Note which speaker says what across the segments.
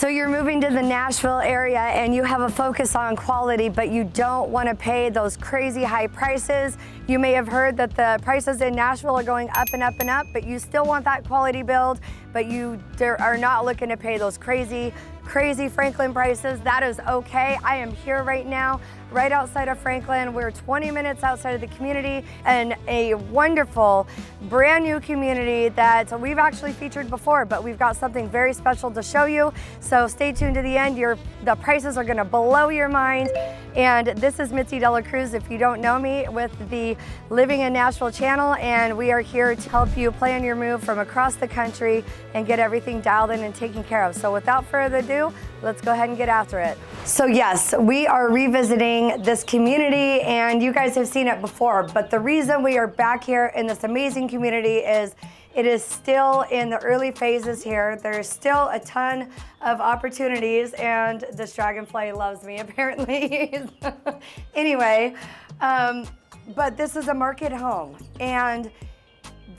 Speaker 1: So you're moving to the Nashville area and you have a focus on quality, but you don't want to pay those crazy high prices. You may have heard that the prices in Nashville are going up and up and up, but you still want that quality build, but you are not looking to pay those crazy Franklin prices. That is okay. I am here right now, right outside of Franklin. We're 20 minutes outside of the community, and a wonderful brand new community that we've actually featured before, but we've got something very special to show you. So stay tuned to the end. The prices are gonna blow your mind. And this is Mitzi Dela Cruz, if you don't know me, with the Living in Nashville channel, and we are here to help you plan your move from across the country and get everything dialed in and taken care of. So without further ado, let's go ahead and get after it. So yes, we are revisiting this community, and you guys have seen it before, but the reason we are back here in this amazing community is it is still in the early phases here. There's still a ton of opportunities, and this dragonfly loves me apparently. Anyway, but this is a market home, and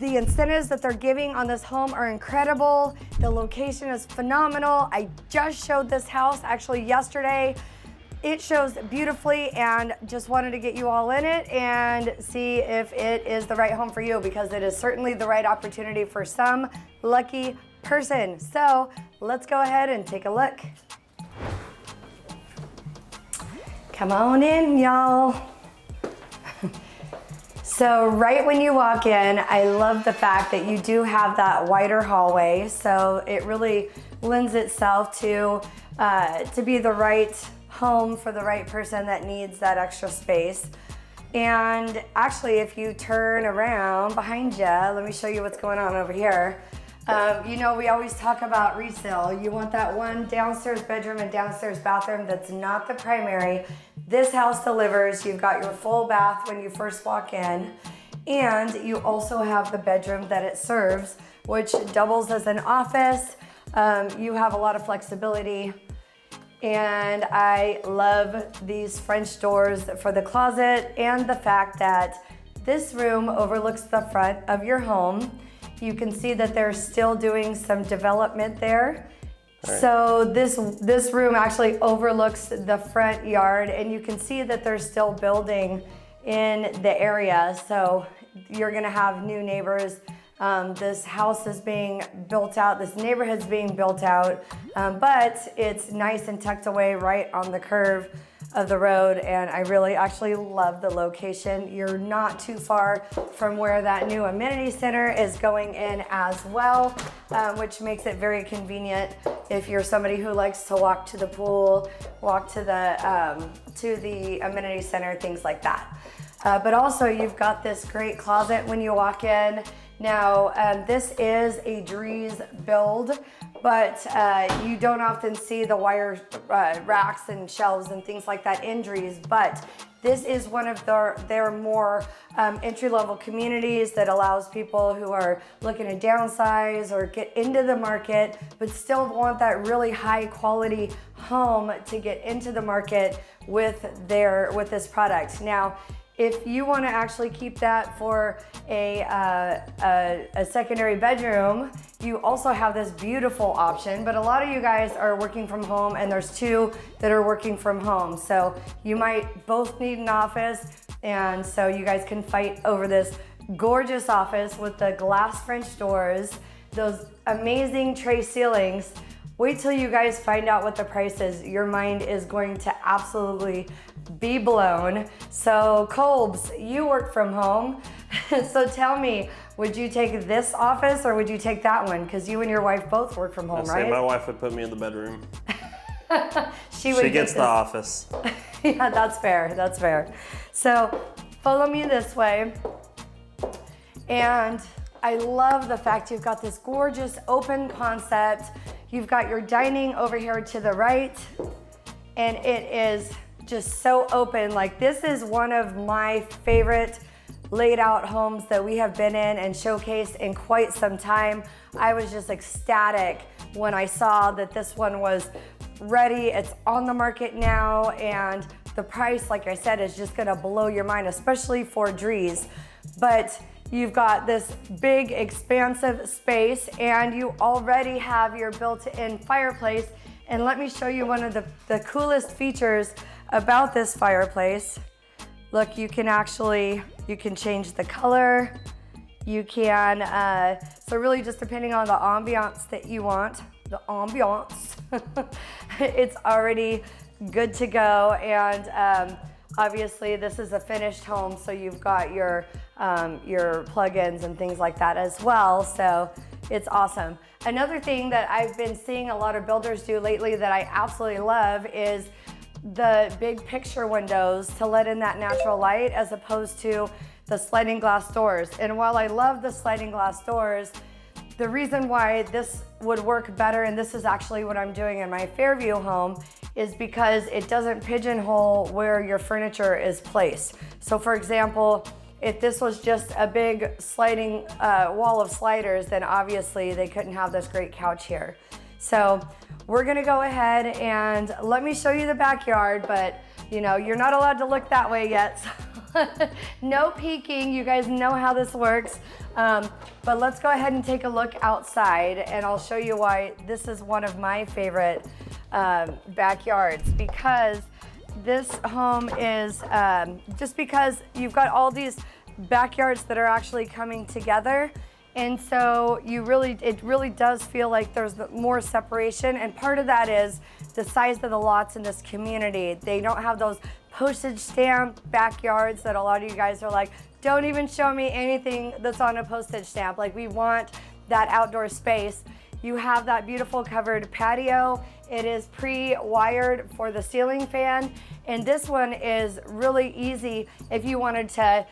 Speaker 1: the incentives that they're giving on this home are incredible. The location is phenomenal. I just showed this house actually yesterday. It shows beautifully, and just wanted to get you all in it and see if it is the right home for you, because it is certainly the right opportunity for some lucky person. So let's go ahead and take a look. Come on in, y'all. So right when you walk in, I love the fact that you do have that wider hallway. So it really lends itself to be the right home for the right person that needs that extra space. And actually, if you turn around behind you, let me show you what's going on over here. You know, we always talk about resale. You want that one downstairs bedroom and downstairs bathroom that's not the primary. This house delivers. You've got your full bath when you first walk in, and you also have the bedroom that it serves, which doubles as an office. You have a lot of flexibility, and I love these French doors for the closet, and the fact that this room overlooks the front of your home. You can see that they're still doing some development there. Right. So this room actually overlooks the front yard, and you can see that they're still building in the area. So you're gonna have new neighbors. This house is being built out, this neighborhood's being built out, but it's nice and tucked away right on the curve of the road, and I really actually love the location. You're not too far from where that new amenity center is going in as well, which makes it very convenient if you're somebody who likes to walk to the pool, walk to the amenity center, things like that. But also you've got this great closet when you walk in. Now, this is a Dries build, but you don't often see the wire racks and shelves and things like that in Dries, but this is one of their more entry-level communities that allows people who are looking to downsize or get into the market, but still want that really high quality home to get into the market with this product. Now, if you want to actually keep that for a secondary bedroom, you also have this beautiful option, but a lot of you guys are working from home, and there's two that are working from home. So you might both need an office, and so you guys can fight over this gorgeous office with the glass French doors, those amazing tray ceilings. Wait till you guys find out what the price is. Your mind is going to absolutely be blown. So Colbs, you work from home. So tell me, would you take this office or would you take that one? Because you and your wife both work from home, right?
Speaker 2: My wife would put me in the bedroom.
Speaker 1: She
Speaker 2: gets the office.
Speaker 1: Yeah, that's fair, that's fair. So follow me this way. And I love the fact you've got this gorgeous open concept. You've got your dining over here to the right, and it is just so open. Like, this is one of my favorite laid out homes that we have been in and showcased in quite some time. I was just ecstatic when I saw that this one was ready. It's on the market now, and the price, like I said, is just gonna blow your mind, especially for Dries. But you've got this big expansive space, and you already have your built-in fireplace And let me show you one of the coolest features about this fireplace. Look, you can change the color. You can, so really just depending on the ambiance that you want, it's already good to go. And obviously this is a finished home, so you've got your plugins and things like that as well. So it's awesome. Another thing that I've been seeing a lot of builders do lately that I absolutely love is the big picture windows to let in that natural light as opposed to the sliding glass doors. And while I love the sliding glass doors, the reason why this would work better, and this is actually what I'm doing in my Fairview home, is because it doesn't pigeonhole where your furniture is placed. So for example, if this was just a big sliding wall of sliders, then obviously they couldn't have this great couch here. So we're gonna go ahead and let me show you the backyard, but you know, you're not allowed to look that way yet. So no peeking, you guys know how this works. But let's go ahead and take a look outside and I'll show you why this is one of my favorite backyards, because this home is, just because you've got all these backyards that are actually coming together. And so it really does feel like there's more separation. And part of that is the size of the lots in this community. They don't have those postage stamp backyards that a lot of you guys are like, don't even show me anything that's on a postage stamp. Like, we want that outdoor space. You have that beautiful covered patio. It is pre-wired for the ceiling fan. And this one is really easy if you wanted to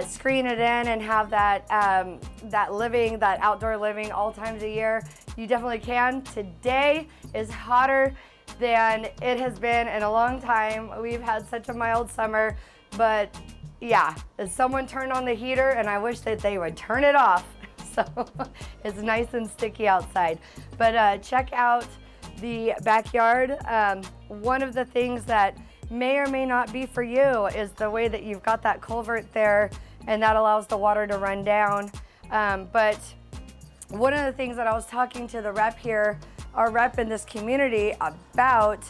Speaker 1: screen it in and have that, that outdoor living all times a year. You definitely can. Today is hotter than it has been in a long time. We've had such a mild summer, but yeah, someone turned on the heater and I wish that they would turn it off. So it's nice and sticky outside. But check out the backyard. One of the things that may or may not be for you is the way that you've got that culvert there, and that allows the water to run down. But one of the things that I was talking to the rep here, our rep in this community, about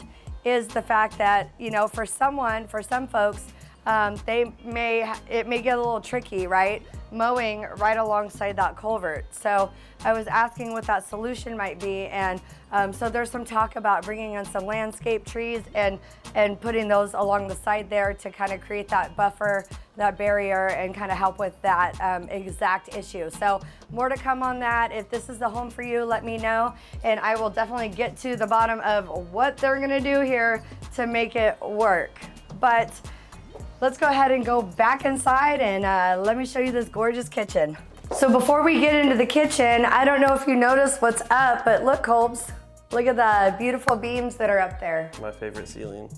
Speaker 1: is the fact that, you know, for some folks, it may get a little tricky, right? Mowing right alongside that culvert. So I was asking what that solution might be, and so there's some talk about bringing in some landscape trees and putting those along the side there to kind of create that buffer, that barrier, and kind of help with that exact issue. So more to come on that. If this is the home for you, let me know, and I will definitely get to the bottom of what they're gonna do here to make it work. But let's go ahead and go back inside and let me show you this gorgeous kitchen. So before we get into the kitchen, I don't know if you noticed what's up, but look, Colbs, look at the beautiful beams that are up there.
Speaker 2: My favorite ceiling.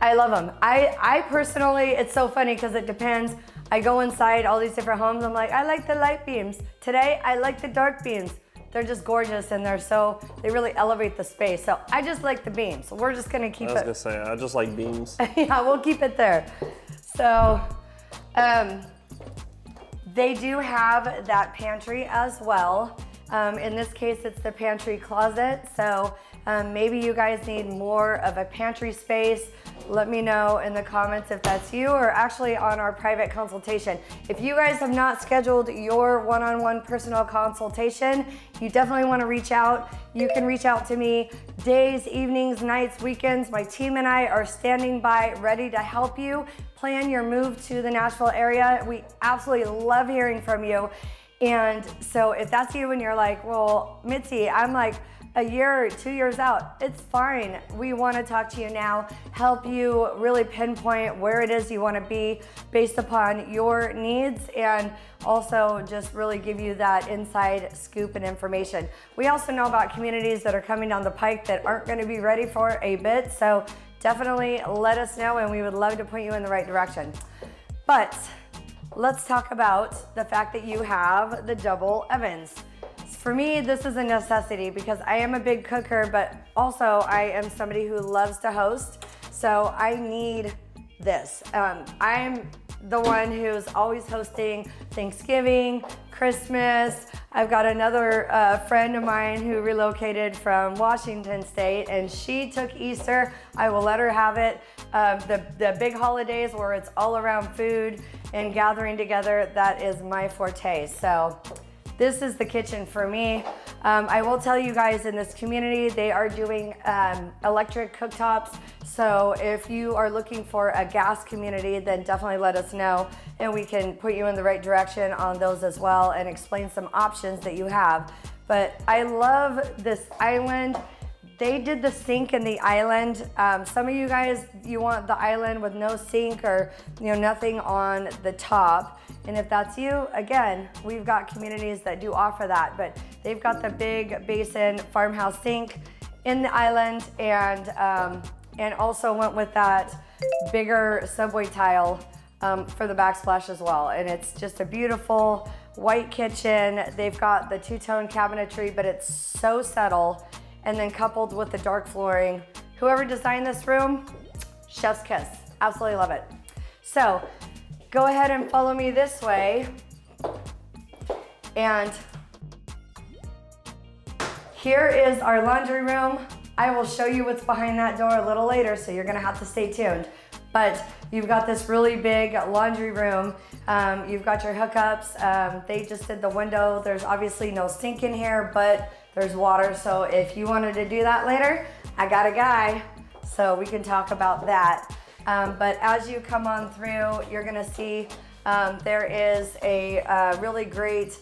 Speaker 1: I love them. I personally, it's so funny because it depends. I go inside all these different homes, I'm like, I like the light beams. Today, I like the dark beams. They're just gorgeous, and they really elevate the space. So I just like the beams. So we're just gonna keep it.
Speaker 2: I was gonna say, I just like beams.
Speaker 1: Yeah, we'll keep it there. So they do have that pantry as well. In this case, it's the pantry closet. So maybe you guys need more of a pantry space. Let me know in the comments if that's you, or actually on our private consultation. If you guys have not scheduled your one-on-one personal consultation, you definitely want to reach out. You can reach out to me days, evenings, nights, weekends. My team and I are standing by, ready to help you plan your move to the Nashville area. We absolutely love hearing from you. And so if that's you and you're like, well, Mitzi, I'm like a year or 2 years out, it's fine. We want to talk to you now, help you really pinpoint where it is you want to be based upon your needs, and also just really give you that inside scoop and information. We also know about communities that are coming down the pike that aren't going to be ready for a bit, so definitely let us know, and we would love to point you in the right direction. But let's talk about the fact that you have the double ovens. For me, this is a necessity because I am a big cooker, but also I am somebody who loves to host, so I need this. I'm the one who's always hosting Thanksgiving, Christmas, I've got another friend of mine who relocated from Washington State, and she took Easter. I will let her have it. The big holidays where it's all around food and gathering together, that is my forte. So this is the kitchen for me. I will tell you guys, in this community, they are doing electric cooktops. So if you are looking for a gas community, then definitely let us know, and we can put you in the right direction on those as well and explain some options that you have. But I love this island. They did the sink in the island. Some of you guys, you want the island with no sink or nothing on the top. And if that's you, again, we've got communities that do offer that, but they've got the big basin farmhouse sink in the island, and also went with that bigger subway tile for the backsplash as well. And it's just a beautiful white kitchen. They've got the two-tone cabinetry, but it's so subtle. And then coupled with the dark flooring. Whoever designed this room, chef's kiss. Absolutely love it. So go ahead and follow me this way. And here is our laundry room. I will show you what's behind that door a little later, so you're gonna have to stay tuned. But you've got this really big laundry room. You've got your hookups. They just did the window. There's obviously no sink in here, but there's water. So if you wanted to do that later, I got a guy, so we can talk about that. But as you come on through, you're gonna see there is a really great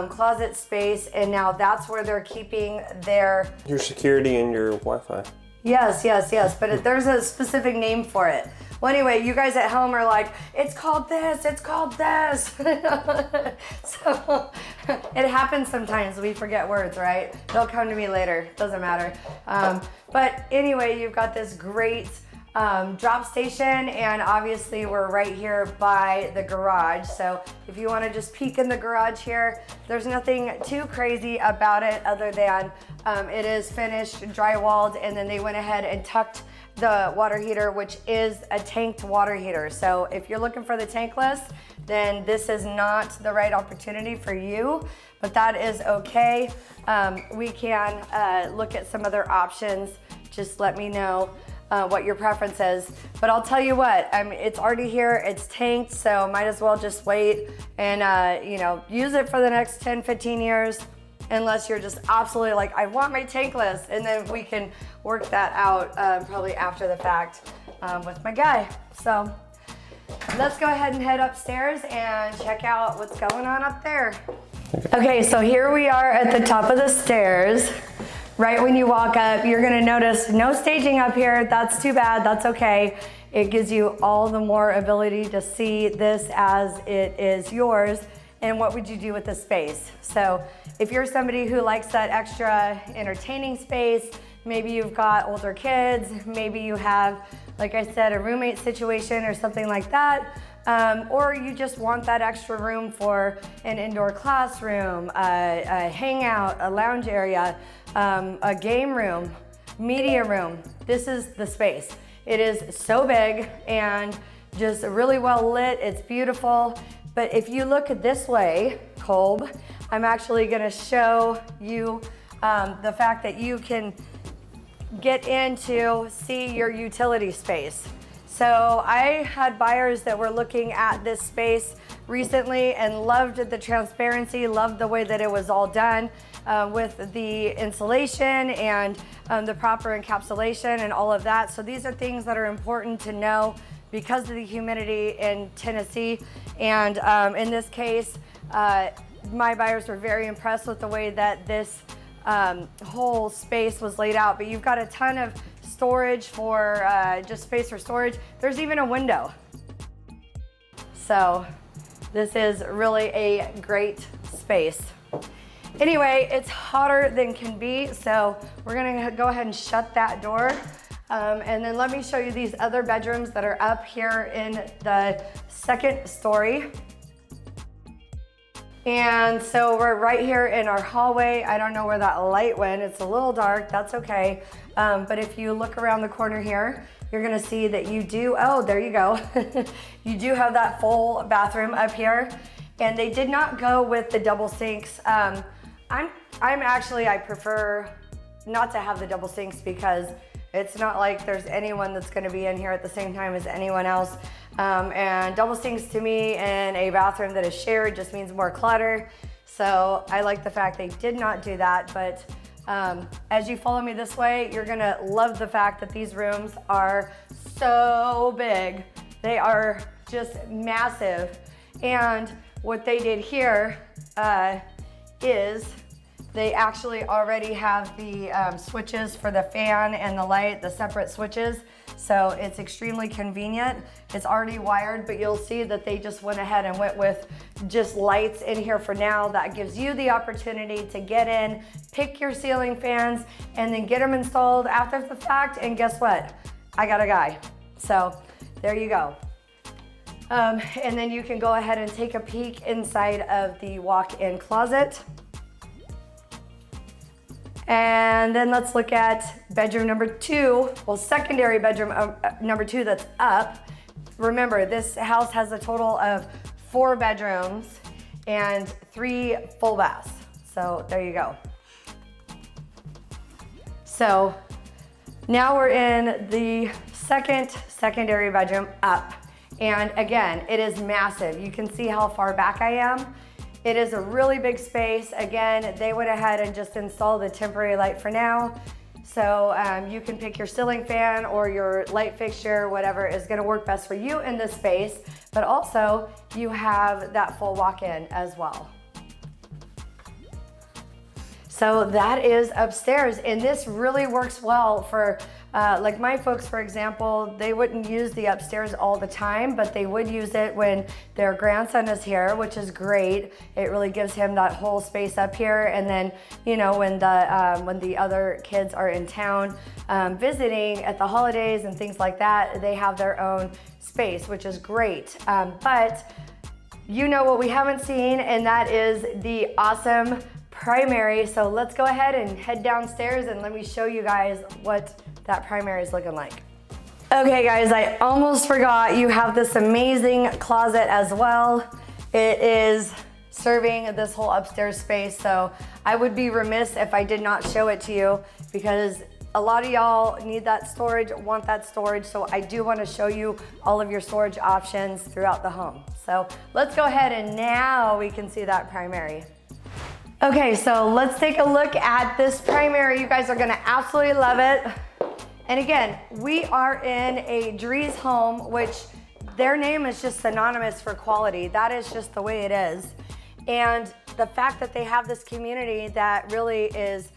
Speaker 1: closet space, and now that's where they're keeping your
Speaker 2: security and your Wi-Fi.
Speaker 1: Yes, but there's a specific name for it. Well, anyway, you guys at home are like, it's called this. So it happens sometimes, we forget words, right? They'll come to me later, doesn't matter. But anyway, you've got this great drop station, and obviously we're right here by the garage. So if you want to just peek in the garage here, there's nothing too crazy about it other than it is finished, drywalled, and then they went ahead and tucked the water heater, which is a tanked water heater. So if you're looking for the tankless, then this is not the right opportunity for you, but that is okay. We can look at some other options. Just let me know what your preference is. But I'll tell you what, it's already here, it's tanked, so might as well just wait and use it for the next 10, 15 years, unless you're just absolutely like, I want my tankless, and then we can work that out probably after the fact with my guy. So let's go ahead and head upstairs and check out what's going on up there. Okay, so here we are at the top of the stairs. Right when you walk up, you're gonna notice no staging up here. That's too bad, that's okay. It gives you all the more ability to see this as it is yours, and what would you do with this space? So if you're somebody who likes that extra entertaining space, maybe you've got older kids, maybe you have, like I said, a roommate situation or something like that, or you just want that extra room for an indoor classroom, a hangout, a lounge area, a game room, media room. This is the space. It is so big and just really well lit. It's beautiful. But if you look this way, Kolb, I'm actually gonna show you the fact that you can get into see your utility space. So I had buyers that were looking at this space recently and loved the transparency, loved the way that it was all done with the insulation and the proper encapsulation and all of that. So these are things that are important to know because of the humidity in Tennessee. And in this case, my buyers were very impressed with the way that this whole space was laid out. But you've got a ton of storage for just space for storage. There's even a window. So this is really a great space. Anyway, it's hotter than can be, so we're gonna go ahead and shut that door. And then let me show you these other bedrooms that are up here in the second story. And so we're right here in our hallway. I don't know where that light went. It's a little dark, that's okay. But if you look around the corner here, you're gonna see that you do, oh, there you go. You do have that full bathroom up here. And they did not go with the double sinks. I prefer not to have the double sinks because it's not like there's anyone that's gonna be in here at the same time as anyone else. And double sinks to me in a bathroom that is shared just means more clutter. So I like the fact they did not do that, but as you follow me this way, you're gonna love the fact that these rooms are so big. They are just massive. And what they did here is they actually already have the switches for the fan and the light, the separate switches. So it's extremely convenient. It's already wired, but you'll see that they just went ahead and went with just lights in here for now. That gives you the opportunity to get in, pick your ceiling fans, and then get them installed after the fact. And guess what? I got a guy. So there you go. And then you can go ahead and take a peek inside of the walk-in closet. And then let's look at bedroom number 2, well, secondary bedroom number 2 that's up. Remember, this house has a total of 4 bedrooms and 3 full baths. So there you go. So now we're in the secondary bedroom up. And again, it is massive. You can see how far back I am. It is a really big space. Again, they went ahead and just installed the temporary light for now. So you can pick your ceiling fan or your light fixture, whatever is gonna work best for you in this space, but also you have that full walk-in as well. So that is upstairs, and this really works well for like my folks, for example. They wouldn't use the upstairs all the time, but they would use it when their grandson is here, which is great. It really gives him that whole space up here. And then, you know, when the other kids are in town visiting at the holidays and things like that, they have their own space, which is great. But you know what we haven't seen, and that is the awesome primary. So let's go ahead and head downstairs and let me show you guys what that primary is looking like. Okay guys, I almost forgot, you have this amazing closet as well. It is serving this whole upstairs space, so I would be remiss if I did not show it to you because a lot of y'all need that storage, want that storage, so I do want to show you all of your storage options throughout the home. So let's go ahead and now we can see that primary. Okay, so let's take a look at this primary. You guys are gonna absolutely love it. And again, we are in a Dries home, which their name is just synonymous for quality. That is just the way it is. And the fact that they have this community that really is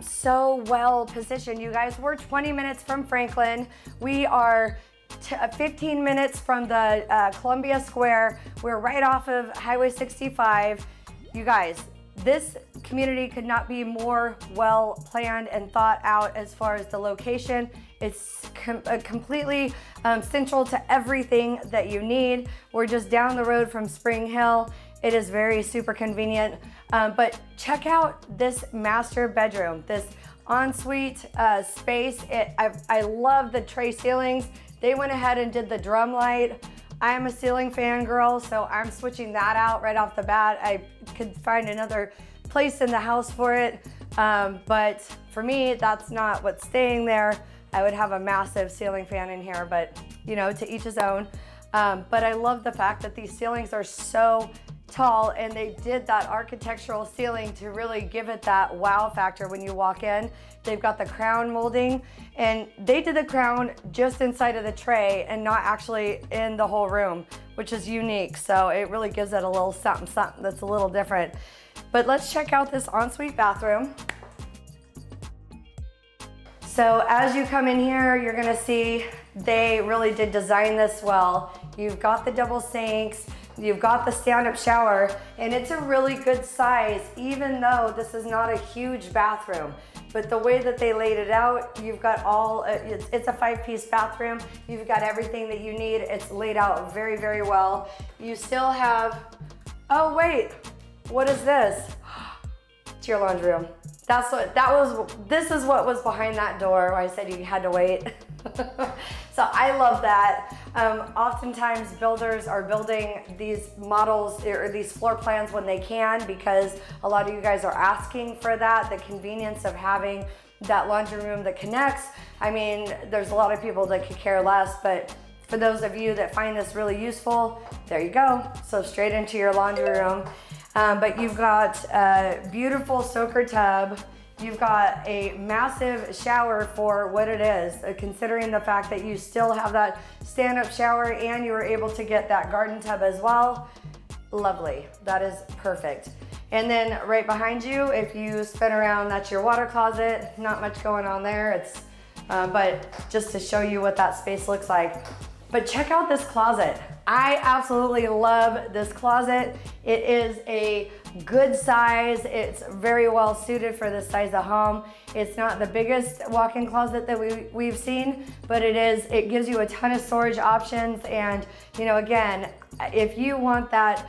Speaker 1: so well positioned. You guys, we're 20 minutes from Franklin. We are 15 minutes from the Columbia Square. We're right off of Highway 65. You guys, this community could not be more well planned and thought out as far as the location. It's completely central to everything that you need. We're just down the road from Spring Hill. It is very super convenient. But check out this master bedroom, this ensuite space. I love the tray ceilings. They went ahead and did the drum light. I am a ceiling fan girl, so I'm switching that out right off the bat. I could find another place in the house for it, but for me, that's not what's staying there. I would have a massive ceiling fan in here, but you know, to each his own. But I love the fact that these ceilings are so tall, and they did that architectural ceiling to really give it that wow factor when you walk in. They've got the crown molding, and they did the crown just inside of the tray and not actually in the whole room, which is unique. So it really gives it a little something that's a little different. But let's check out this ensuite bathroom. So as you come in here, you're gonna see they really did design this well. You've got the double sinks, you've got the stand-up shower, and it's a really good size, even though this is not a huge bathroom. But the way that they laid it out, you've got all, it's a 5-piece bathroom. You've got everything that you need. It's laid out very, very well. You still have, oh wait, what is this? It's your laundry room. this is what was behind that door. I said you had to wait. So I love that. Oftentimes builders are building these models or these floor plans when they can, because a lot of you guys are asking for that, the convenience of having that laundry room that connects. I mean, there's a lot of people that could care less, but for those of you that find this really useful, there you go. So straight into your laundry room. But you've got a beautiful soaker tub. You've got a massive shower for what it is, considering the fact that you still have that stand-up shower and you were able to get that garden tub as well. Lovely, that is perfect. And then right behind you, if you spin around, that's your water closet. Not much going on there. It's, but just to show you what that space looks like. But check out this closet. I absolutely love this closet. It is a good size. It's very well suited for this size of home. It's not the biggest walk-in closet that we've seen, but it gives you a ton of storage options. And you know, again, if you want that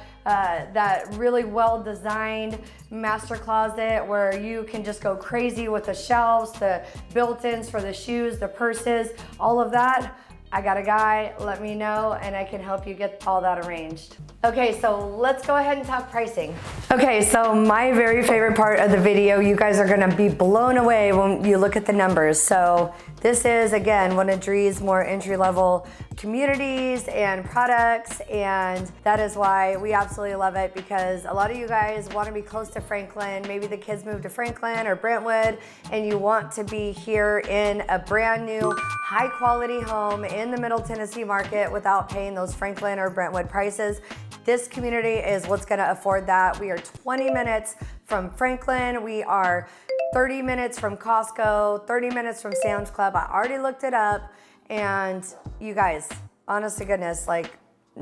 Speaker 1: really well-designed master closet where you can just go crazy with the shelves, the built-ins for the shoes, the purses, all of that, I got a guy, let me know, and I can help you get all that arranged. Okay, so let's go ahead and talk pricing. Okay, so my very favorite part of the video, you guys are gonna be blown away when you look at the numbers. So this is, again, one of Dree's more entry-level communities and products, and that is why we absolutely love it, because a lot of you guys want to be close to Franklin. Maybe the kids moved to Franklin or Brentwood, and you want to be here in a brand new, high-quality home in the Middle Tennessee market without paying those Franklin or Brentwood prices. This community is what's going to afford that. We are 20 minutes from Franklin. We are 30 minutes from Costco, 30 minutes from Sam's Club. I already looked it up, and you guys, honest to goodness, like,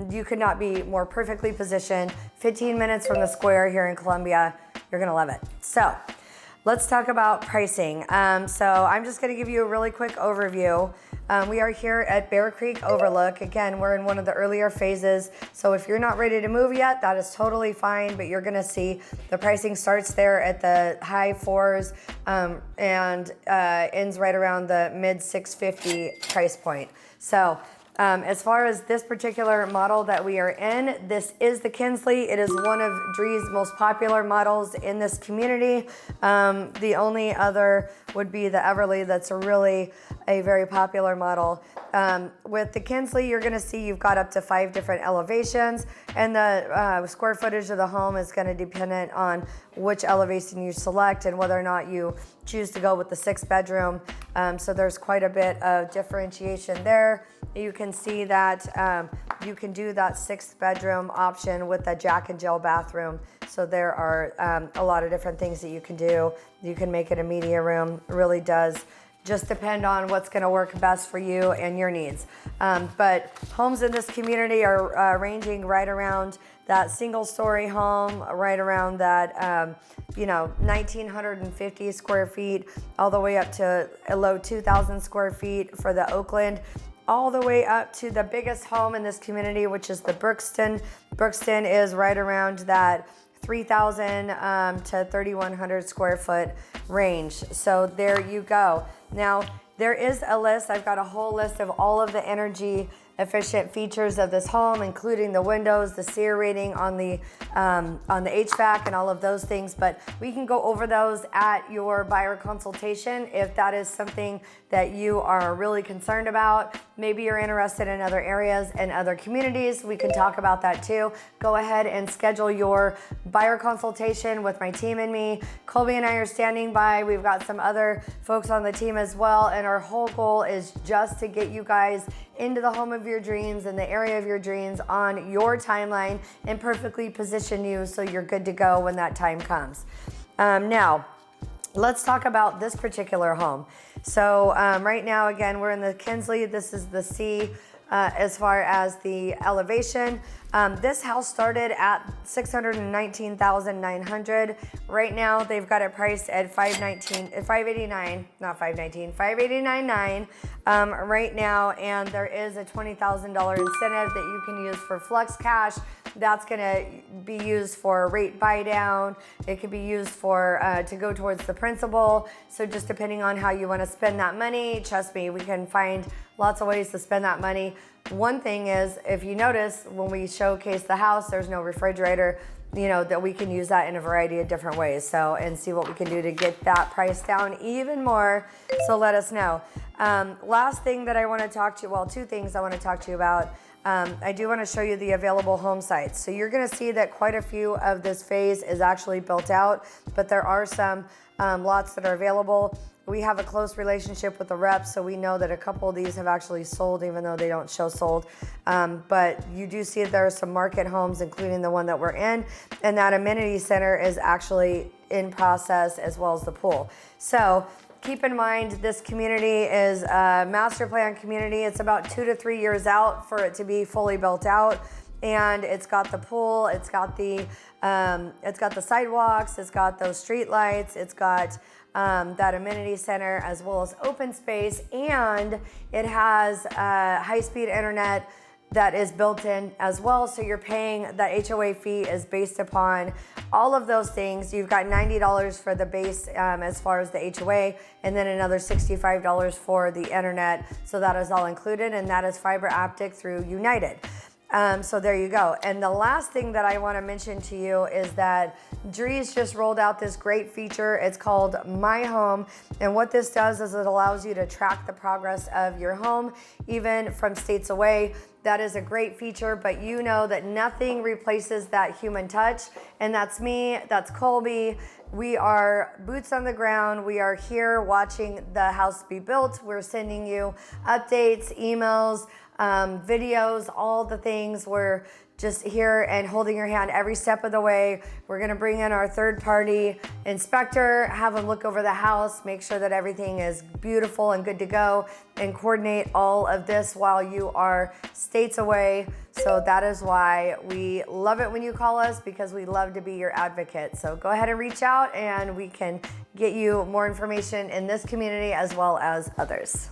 Speaker 1: you could not be more perfectly positioned. 15 minutes from the square here in Columbia. You're gonna love it. So let's talk about pricing. So I'm just gonna give you a really quick overview. We are here at Bear Creek Overlook. Again, we're in one of the earlier phases. So if you're not ready to move yet, that is totally fine, but you're gonna see the pricing starts there at the high fours and ends right around the mid 650 price point. So as far as this particular model that we are in, this is the Kinsley. It is one of Dree's most popular models in this community. The only other would be the Everly. That's really a very popular model. With the Kinsley, you're gonna see you've got up to 5 different elevations, and the square footage of the home is gonna depend on which elevation you select and whether or not you choose to go with the 6-bedroom. So there's quite a bit of differentiation there. You can see that you can do that 6th-bedroom option with a Jack and Jill bathroom. So there are a lot of different things that you can do. You can make it a media room. It really does just depend on what's going to work best for you and your needs. But homes in this community are ranging right around that single-story home, right around that 1,950 square feet, all the way up to a low 2,000 square feet for the Oakland, all the way up to the biggest home in this community, which is the Brookston. Brookston is right around that 3,000 to 3,100 square foot range. So there you go. Now, there is a list. I've got a whole list of all of the energy efficient features of this home, including the windows, the SEER rating on the HVAC and all of those things, but we can go over those at your buyer consultation if that is something that you are really concerned about. Maybe you're interested in other areas and other communities. We can talk about that too. Go ahead and schedule your buyer consultation with my team and me. Colby and I are standing by. We've got some other folks on the team as well, and our whole goal is just to get you guys into the home of your dreams and the area of your dreams on your timeline and perfectly position you so you're good to go when that time comes. Now, let's talk about this particular home. So right now, again, we're in the Kinsley. This is the C as far as the elevation. This house started at $619,900. Right now, they've got it priced at $589,900 right now, and there is a $20,000 incentive that you can use for flex cash that's gonna be used for rate buy down. It could be used for to go towards the principal. So just depending on how you wanna spend that money, trust me, we can find lots of ways to spend that money. One thing is, if you notice, when we showcase the house, there's no refrigerator, that we can use that in a variety of different ways. So, and see what we can do to get that price down even more. So let us know. Last thing that I want to talk to you, well, two things I want to talk to you about. I do want to show you the available home sites. So you're going to see that quite a few of this phase is actually built out, but there are some lots that are available. We have a close relationship with the reps, so we know that a couple of these have actually sold, even though they don't show sold. But you do see that there are some market homes, including the one that we're in, and that amenity center is actually in process, as well as the pool. So keep in mind, this community is a master plan community. It's about 2 to 3 years out for it to be fully built out. And it's got the pool, it's got the sidewalks, it's got those street lights, it's got that amenity center, as well as open space, and it has high-speed internet that is built in as well. So you're paying, that HOA fee is based upon all of those things. You've got $90 for the base as far as the HOA, and then another $65 for the internet. So that is all included, and that is fiber optic through United. So there you go. And the last thing that I want to mention to you is that Drees just rolled out this great feature. It's called My Home. And what this does is it allows you to track the progress of your home, even from states away. That is a great feature, but you know that nothing replaces that human touch. And that's me, that's Colby. We are boots on the ground. We are here watching the house be built. We're sending you updates, emails, videos, all the things. We're just here and holding your hand every step of the way. We're gonna bring in our third-party inspector, have them look over the house, make sure that everything is beautiful and good to go, and coordinate all of this while you are states away. So that is why we love it when you call us, because we love to be your advocate. So go ahead and reach out and we can get you more information in this community as well as others.